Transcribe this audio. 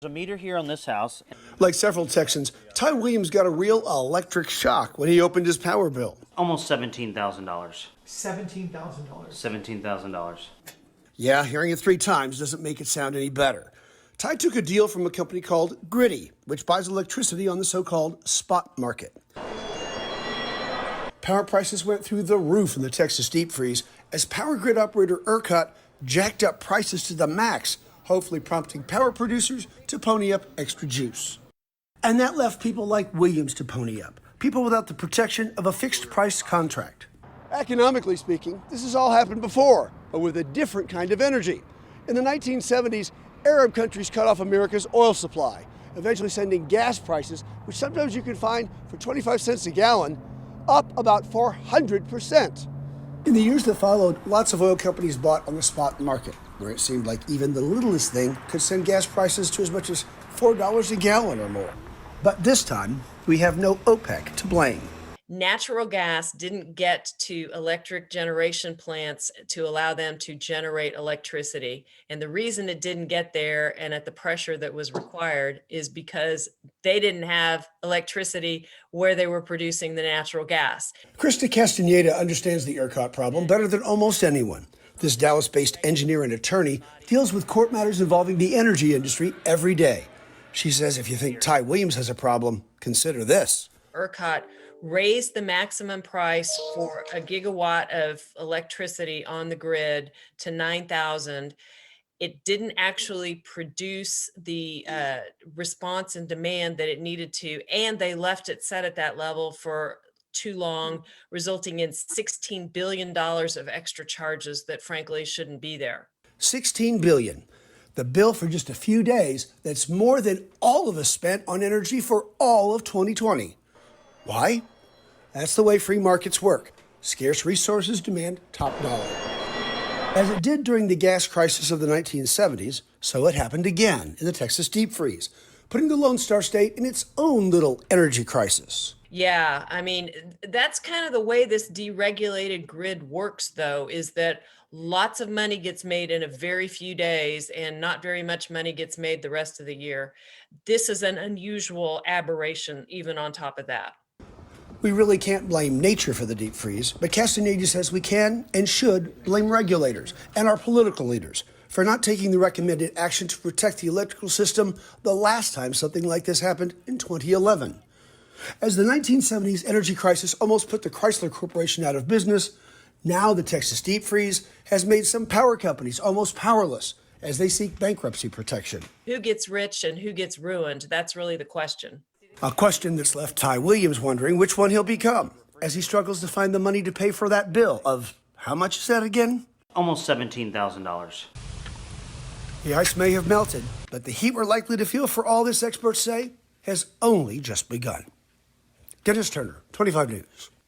There's a meter here on this house. Like several Texans, Ty Williams got a real electric shock when he opened his power bill. Almost $17,000. $17,000. $17,000. Yeah, hearing it 3 times doesn't make it sound any better. Ty took a deal from a company called Gritty, which buys electricity on the so-called spot market. Power prices went through the roof in the Texas deep freeze as power grid operator ERCOT jacked up prices to the max, hopefully prompting power producers to pony up extra juice. And that left people like Williams to pony up, people without the protection of a fixed price contract. Economically speaking, this has all happened before, but with a different kind of energy. In the 1970s, Arab countries cut off America's oil supply, eventually sending gas prices, which sometimes you can find for 25 cents a gallon, up about 400%. In the years that followed, lots of oil companies bought on the spot market, where it seemed like even the littlest thing could send gas prices to as much as $4 a gallon or more. But this time, we have no OPEC to blame. Natural gas didn't get to electric generation plants to allow them to generate electricity. And the reason it didn't get there and at the pressure that was required is because they didn't have electricity where they were producing the natural gas. Krista Castaneda understands the ERCOT problem better than almost anyone. This Dallas-based engineer and attorney deals with court matters involving the energy industry every day. She says if you think Ty Williams has a problem, consider this. ERCOT raised the maximum price for a gigawatt of electricity on the grid to $9,000. It didn't actually produce the response and demand that it needed to, and they left it set at that level for too long, resulting in $16 billion of extra charges that frankly shouldn't be there. $16 billion. The bill for just a few days, that's more than all of us spent on energy for all of 2020. Why? That's the way free markets work. Scarce resources demand top dollar. As it did during the gas crisis of the 1970s, so it happened again in the Texas deep freeze, putting the Lone Star State in its own little energy crisis. Yeah, I mean, that's kind of the way this deregulated grid works, though, is that lots of money gets made in a very few days and not very much money gets made the rest of the year. This is an unusual aberration, even on top of that. We really can't blame nature for the deep freeze, but Castaneda says we can and should blame regulators and our political leaders for not taking the recommended action to protect the electrical system the last time something like this happened in 2011. As the 1970s energy crisis almost put the Chrysler Corporation out of business, now the Texas deep freeze has made some power companies almost powerless as they seek bankruptcy protection. Who gets rich and who gets ruined? That's really the question. A question that's left Ty Williams wondering which one he'll become as he struggles to find the money to pay for that bill of, how much is that again? Almost $17,000. The ice may have melted, but the heat we're likely to feel for all this, experts say, has only just begun. Dennis Turner, 25 News.